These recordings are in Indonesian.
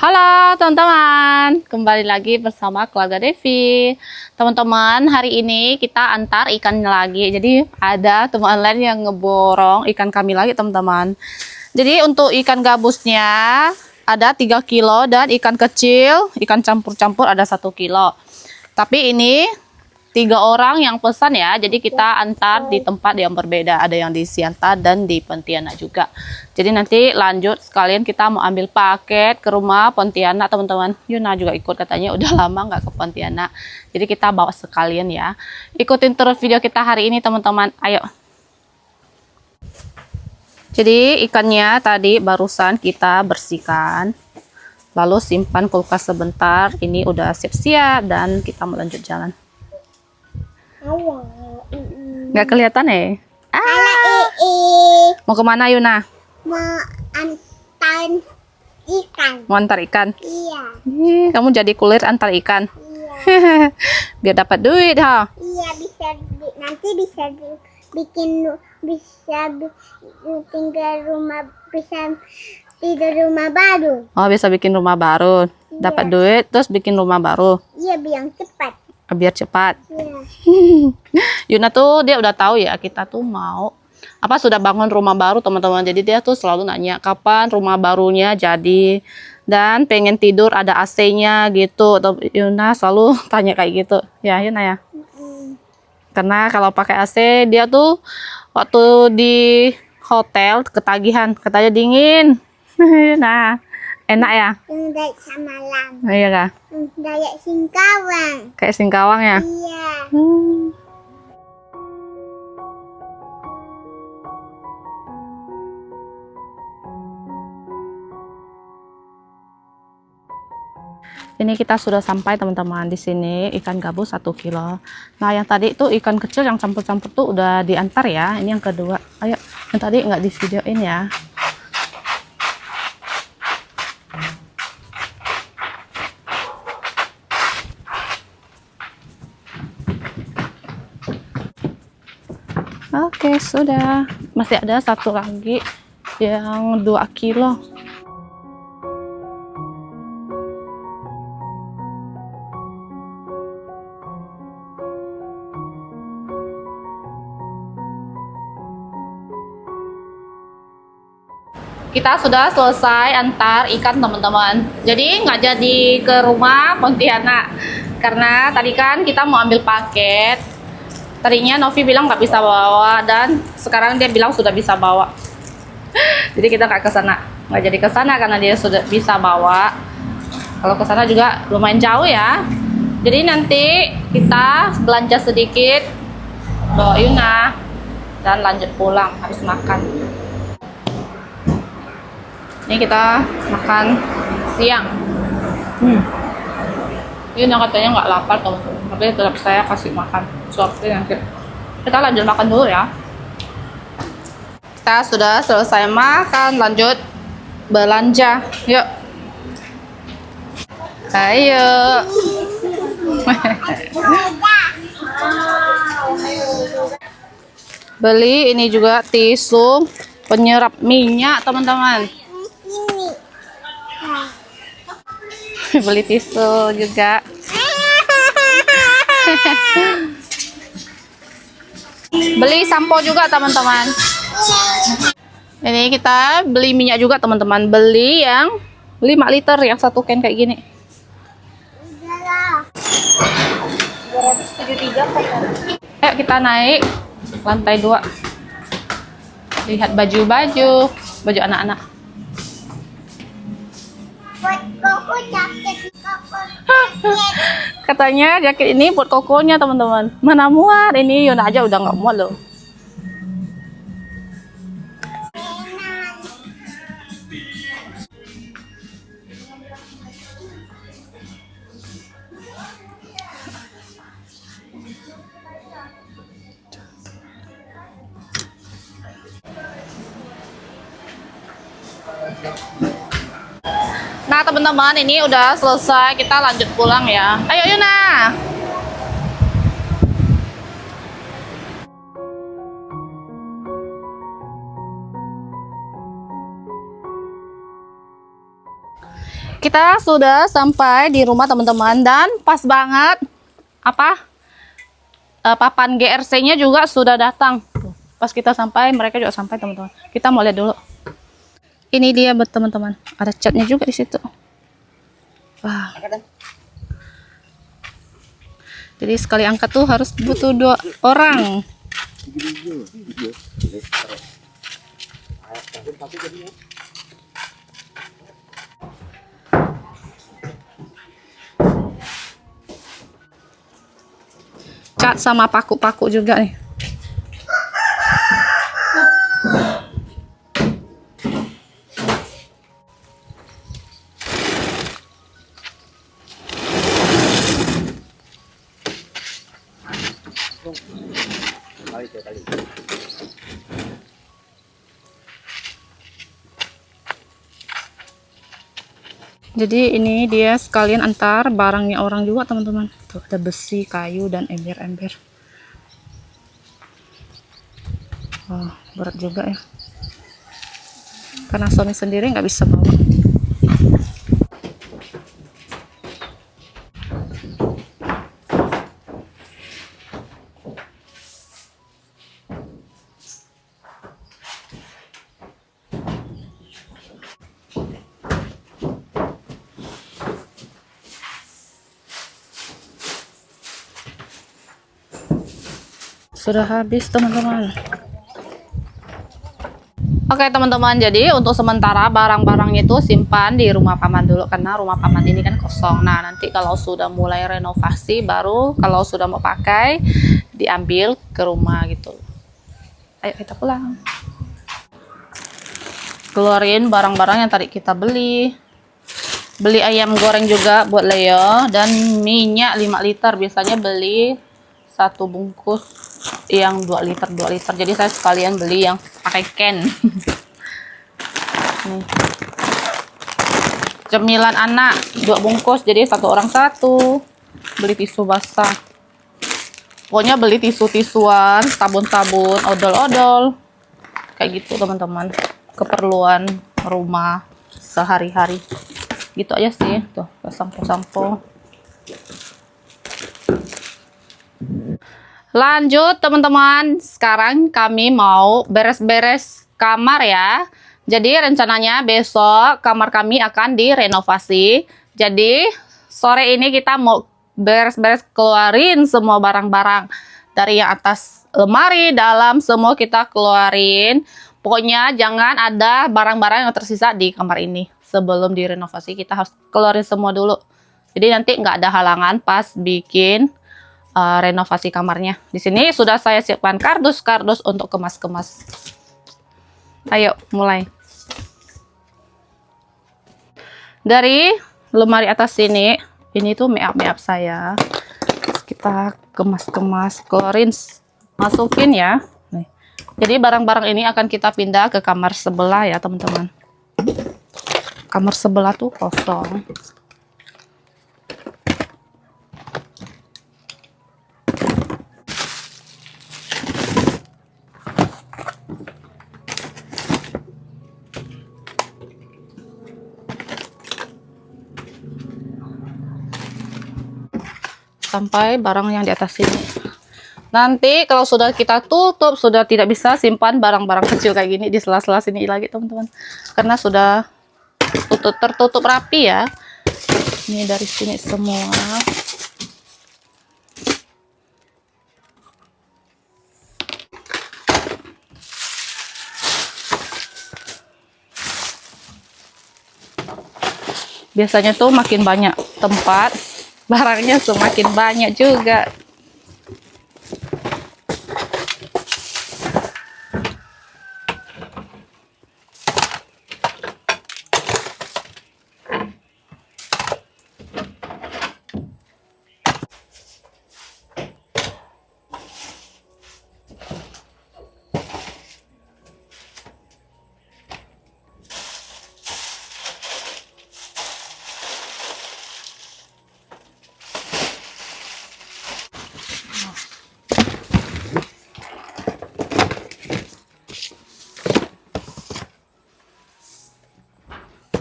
Halo teman-teman, kembali lagi bersama keluarga Devi. Teman-teman, hari ini kita antar ikan lagi. Jadi ada teman lain yang ngeborong ikan kami lagi teman-teman. Jadi untuk ikan gabusnya ada 3 kilo dan ikan kecil, ikan campur-campur ada 1 kilo. Tapi ini 3 orang yang pesan ya, jadi kita antar di tempat yang berbeda. Ada yang di Siantar dan di Pontianak juga. Jadi nanti lanjut sekalian kita mau ambil paket ke rumah Pontianak teman-teman. Yuna juga ikut, katanya udah lama nggak ke Pontianak. Jadi kita bawa sekalian ya. Ikutin terus video kita hari ini teman-teman. Ayo. Jadi ikannya tadi barusan kita bersihkan. Lalu simpan kulkas sebentar. Ini udah siap-siap dan kita mau lanjut jalan. Nggak kelihatan ya? Mau kemana Yuna? Mau antar ikan. Mau antar ikan? Iya. Kamu jadi kulir antar ikan? Iya. Biar dapat duit ha? Iya, nanti bisa bikin tinggal rumah, bisa tidur rumah baru. Oh, bisa bikin rumah baru. Dapat duit terus bikin rumah baru. Iya, biar cepat. Biar cepat. Iya. Yuna tuh dia udah tahu ya kita tuh mau sudah bangun rumah baru teman-teman. Jadi dia tuh selalu nanya kapan rumah barunya jadi dan pengen tidur ada AC-nya gitu. Yuna selalu tanya kayak gitu. Ya Yuna ya. Karena kalau pakai AC dia tuh waktu di hotel ketagihan, katanya dingin. Nah, enak ya? Dayak samalam. Iya kah? Dayak Singkawang. Kayak Singkawang ya? Iya. Ini kita sudah sampai teman-teman. Di sini ikan gabus 1 kilo. Nah yang tadi itu ikan kecil yang campur-campur tuh udah diantar ya. Ini yang kedua. Ayo, yang tadi nggak di videoin ya. Oke, sudah. Masih ada satu lagi yang 2 kilo. Kita sudah selesai antar ikan teman-teman. Jadi nggak jadi ke rumah Pontianak karena tadi kan kita mau ambil paket. Tadinya Novi bilang nggak bisa bawa dan sekarang dia bilang sudah bisa bawa. Jadi kita nggak ke sana, nggak jadi ke sana karena dia sudah bisa bawa. Kalau ke sana juga lumayan jauh ya. Jadi nanti kita belanja sedikit, bawa Yuna dan lanjut pulang habis makan. Ini kita makan siang. Yuna katanya nggak lapar teman-teman, tapi tetap saya kasih makan suapin nanti. Kita lanjut makan dulu ya. Kita sudah selesai makan, lanjut belanja. Yuk. Ayo. Beli ini juga tisu penyerap minyak teman-teman. Beli tisu juga. Beli sampo juga teman-teman. Ini kita beli minyak juga teman-teman. Beli yang 5 liter yang 1 can kayak gini. 273. Ayo kita naik lantai 2. Lihat baju-baju anak-anak. Katanya jaket ini buat kokonya teman-teman. Mana muat ini, Yuna aja udah nggak muat loh. Nah teman-teman, ini udah selesai, kita lanjut pulang ya. Ayo Yuna. Kita sudah sampai di rumah teman-teman dan pas banget papan GRC-nya juga sudah datang. Tuh, pas kita sampai mereka juga sampai teman-teman. Kita mau lihat dulu. Ini dia buat teman-teman. Ada catnya juga di situ. Wah. Jadi sekali angkat tuh harus butuh 2 orang. Cat sama paku-paku juga nih. Jadi ini dia sekalian antar barangnya orang juga teman-teman. Tuh ada besi, kayu, dan ember-ember. Wah, berat juga ya. Karena suami sendiri nggak bisa bawa. Sudah habis teman-teman. Oke teman-teman, jadi untuk sementara barang-barangnya itu simpan di rumah paman dulu karena rumah paman ini kan kosong. Nah nanti kalau sudah mulai renovasi baru kalau sudah mau pakai diambil ke rumah gitu. Ayo kita pulang. Keluarin barang-barang yang tadi kita beli. Beli ayam goreng juga buat Leo dan minyak 5 liter. Biasanya beli 1 bungkus yang 2 liter. Jadi saya sekalian beli yang pakai can. Nih. Cemilan anak 2 bungkus, jadi 1 orang 1. Beli tisu basah. Pokoknya beli tisu-tisuan, sabun-sabun, odol-odol. Kayak gitu teman-teman. Keperluan rumah sehari-hari. Gitu aja sih. Tuh, sampo-sampo. Lanjut teman-teman, sekarang kami mau beres-beres kamar ya. Jadi rencananya besok kamar kami akan direnovasi. Jadi sore ini kita mau beres-beres, keluarin semua barang-barang. Dari yang atas lemari, dalam, semua kita keluarin. Pokoknya jangan ada barang-barang yang tersisa di kamar ini. Sebelum direnovasi kita harus keluarin semua dulu. Jadi nanti nggak ada halangan pas bikin renovasi kamarnya. Di sini sudah saya siapkan kardus-kardus untuk kemas-kemas. Ayo mulai. Dari lemari atas sini, ini tuh make-up saya. Kita kemas-kemas, keluarin, masukin ya. Nih. Jadi barang-barang ini akan kita pindah ke kamar sebelah ya teman-teman. Kamar sebelah tuh kosong. Sampai barang yang di atas sini. Nanti kalau sudah kita tutup, sudah tidak bisa simpan barang-barang kecil kayak gini di sela-sela sini lagi teman-teman. Karena sudah tertutup rapi ya. Ini dari sini semua. Biasanya tuh makin banyak tempat, barangnya semakin banyak juga.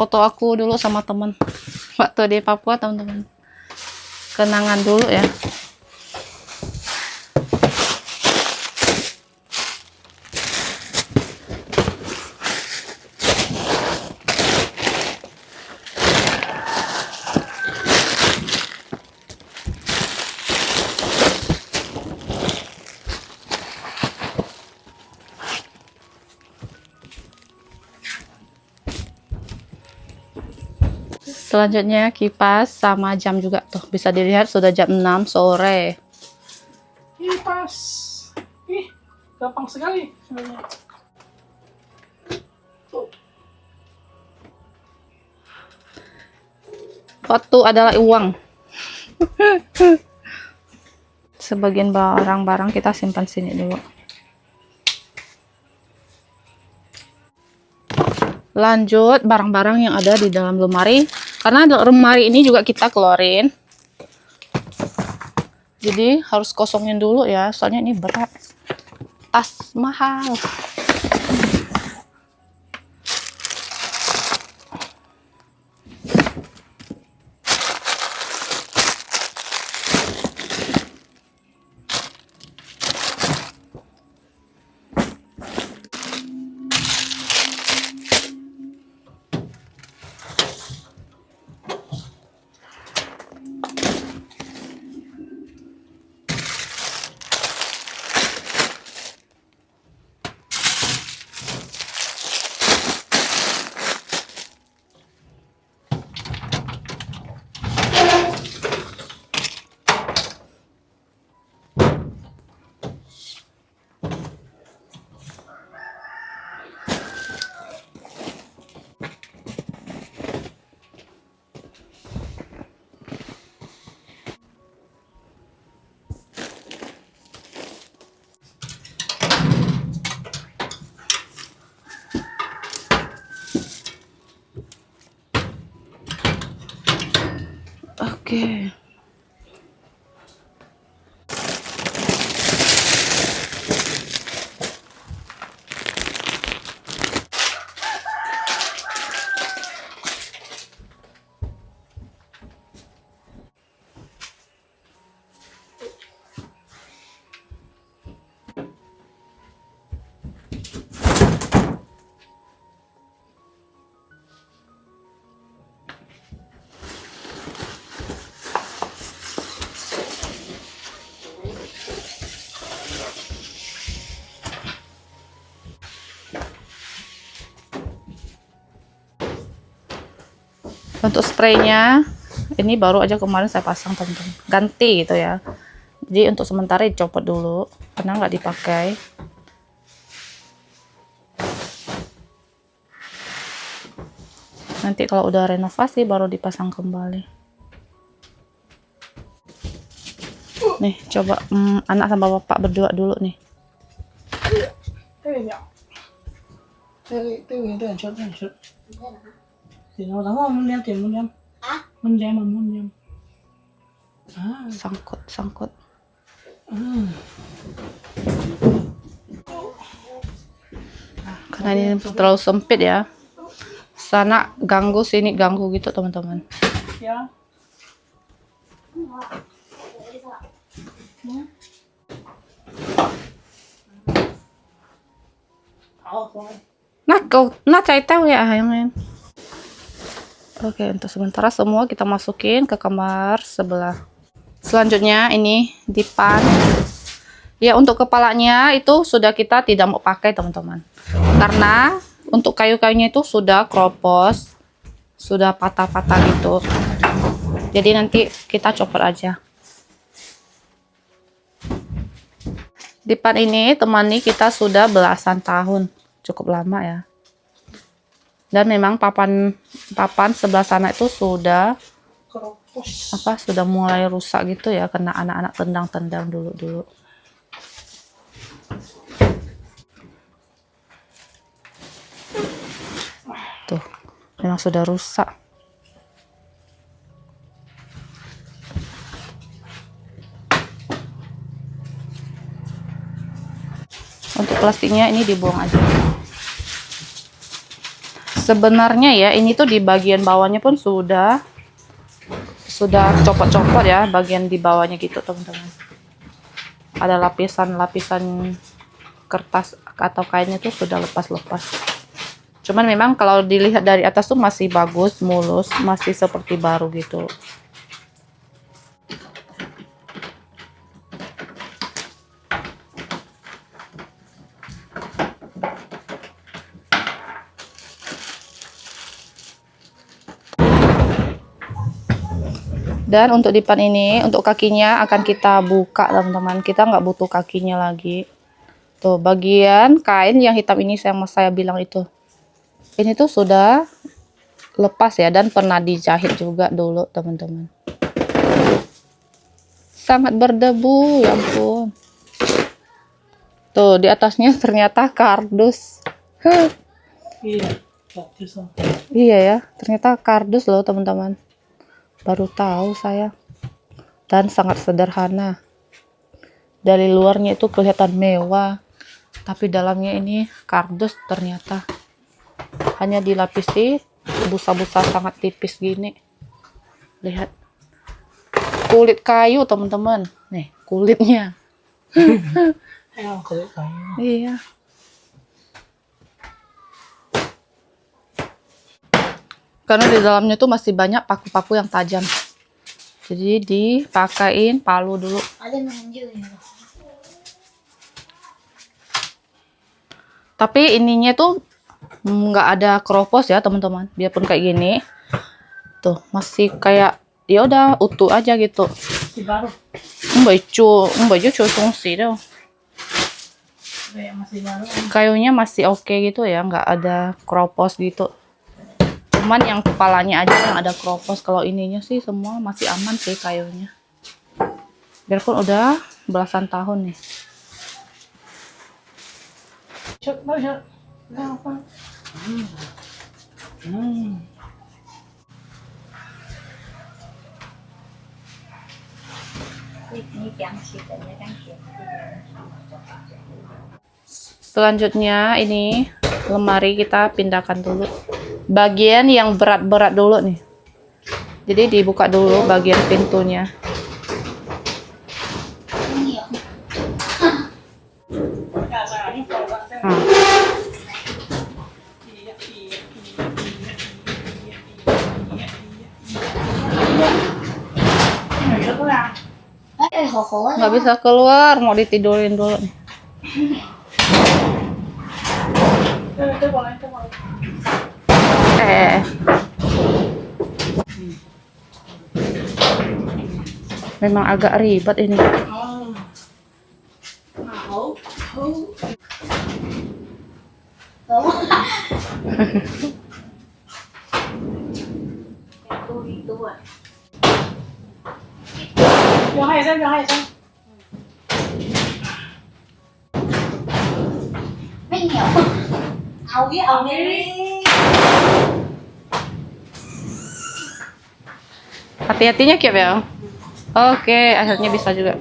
Foto aku dulu sama teman. waktu di Papua teman-teman. Kenangan dulu ya. Selanjutnya kipas sama jam juga tuh. Bisa dilihat sudah jam 6 sore. Kipas. Ih, gampang sekali. Waktu adalah uang. Sebagian barang-barang kita simpan sini dulu. Lanjut barang-barang yang ada di dalam lemari. Karena lemari ini juga kita keluarin. Jadi harus kosongin dulu ya. Soalnya ini berat. Tas mahal. Oke. Untuk spraynya ini baru aja kemarin saya pasang teman-teman, ganti gitu ya. Jadi untuk sementara dicopot dulu karena nggak dipakai. Nanti kalau udah renovasi baru dipasang kembali. Nih coba anak sama bapak berdua dulu nih. Sangkut. Karena ini terlalu sempit ya. Sana ganggu, sini ganggu gitu teman-teman. Ya. Nah cai tahu ya yang lain. Oke, untuk sementara semua kita masukin ke kamar sebelah. Selanjutnya ini dipan. Ya, untuk kepalanya itu sudah kita tidak mau pakai teman-teman. Karena untuk kayu-kayunya itu sudah kropos, sudah patah-patah gitu. Jadi nanti kita copot aja. Dipan ini temani kita sudah belasan tahun, cukup lama ya. Dan memang papan sebelah sana itu sudah sudah mulai rusak gitu ya, karena anak-anak tendang-tendang dulu. Tuh, memang sudah rusak. Untuk plastiknya ini dibuang aja. Sebenarnya ya ini tuh di bagian bawahnya pun sudah sudah copot-copot ya bagian di bawahnya gitu teman-teman. Ada lapisan-lapisan kertas atau kainnya tuh sudah lepas-lepas. Cuman memang kalau dilihat dari atas tuh masih bagus, mulus, masih seperti baru gitu. Dan untuk depan ini, untuk kakinya akan kita buka teman-teman. Kita nggak butuh kakinya lagi. Tuh, bagian kain yang hitam ini yang saya bilang itu. Ini tuh sudah lepas ya, dan pernah dijahit juga dulu teman-teman. Sangat berdebu, ya ampun. Tuh, di atasnya ternyata kardus. Iya, bagus. Iya ya, ternyata kardus loh teman-teman. Baru tahu saya. Dan sangat sederhana. Dari luarnya itu kelihatan mewah, tapi dalamnya ini kardus ternyata. Hanya dilapisi busa-busa sangat tipis gini. Lihat. Kulit kayu teman-teman. Nih, kulitnya. Emang kulit kayu. Iya. Karena di dalamnya tuh masih banyak paku-paku yang tajam. Jadi dipakein palu dulu. Ada menunjuk ya. Tapi ininya tuh nggak ada keropos ya teman-teman. Biarpun kayak gini, tuh masih kayak ya udah utuh aja gitu. Si baru. Mbak Ju fungsi dong. Kayak masih baru. Kayunya masih oke gitu ya, nggak ada keropos gitu. Cuman yang kepalanya aja yang ada keropos. Kalau ininya sih semua masih aman sih kayunya. Biarpun udah belasan tahun nih. Cok, mari cok. Apa? Selanjutnya ini lemari kita pindahkan dulu. Bagian yang berat-berat dulu nih. Jadi dibuka dulu bagian pintunya. Nggak bisa keluar, mau ditidurin dulu nih. Memang agak ribet ini. Mấy nhiều. Ầu đi. Hati-hatinya Kip ya. Oke, akhirnya bisa juga.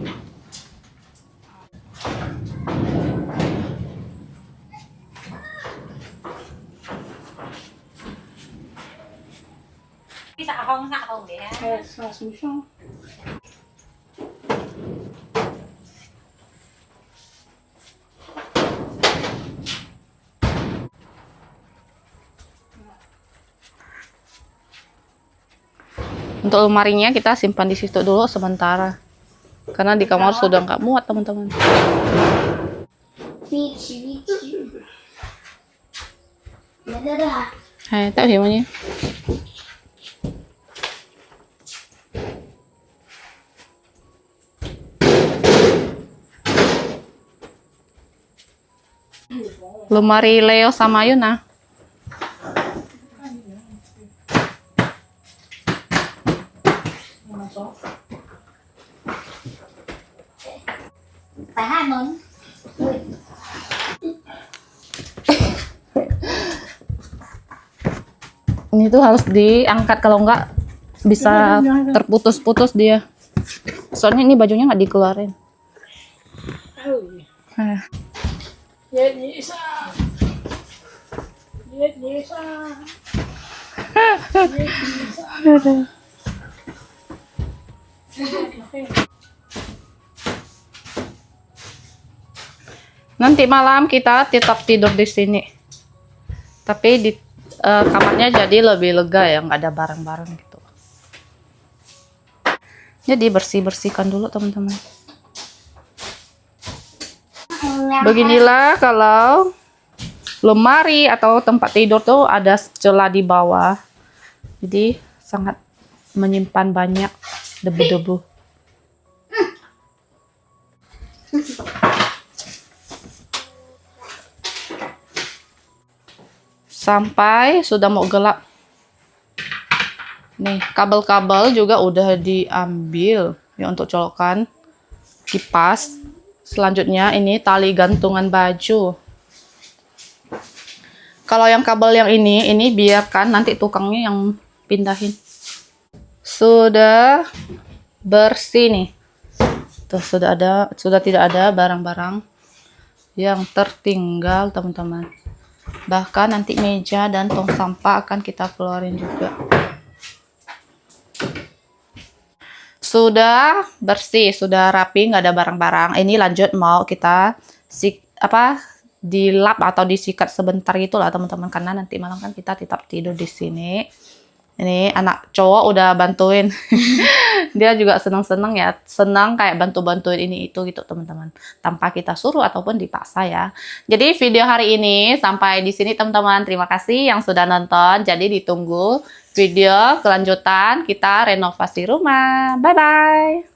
Xạ không để Susah. Untuk lemarinya kita simpan di situ dulu sementara. Karena di kamar sudah nggak muat, teman-teman. Vici. Dah. Hai, tahu gimana? Lemari Leo sama Yuna. Phải 2 món. Ini tuh harus diangkat, kalau nggak bisa terputus-putus dia. Soalnya ini bajunya nggak dikeluarin. Nah. Nanti malam kita tetap tidur di sini. Tapi di kamarnya jadi lebih lega ya, nggak ada barang-barang gitu. Jadi bersih-bersihkan dulu teman-teman. Beginilah kalau lemari atau tempat tidur tuh ada celah di bawah. Jadi sangat menyimpan banyak debu-debu. Sampai sudah mau gelap. Nih, kabel-kabel juga udah diambil ya untuk colokan kipas. Selanjutnya ini tali gantungan baju. Kalau yang kabel yang ini biarkan nanti tukangnya yang pindahin. Sudah bersih nih. Tuh sudah tidak ada barang-barang yang tertinggal, teman-teman. Bahkan nanti meja dan tong sampah akan kita keluarin juga. Sudah bersih, sudah rapi, nggak ada barang-barang. Ini lanjut mau kita dilap atau disikat sebentar gitulah teman-teman, karena nanti malam kan kita tetap tidur di sini. Ini anak cowok udah bantuin. Dia juga senang-senang ya, senang kayak bantu-bantuin ini itu gitu teman-teman, tanpa kita suruh ataupun dipaksa ya. Jadi video hari ini sampai di sini teman-teman. Terima kasih yang sudah nonton. Jadi ditunggu video kelanjutan kita renovasi rumah. Bye bye.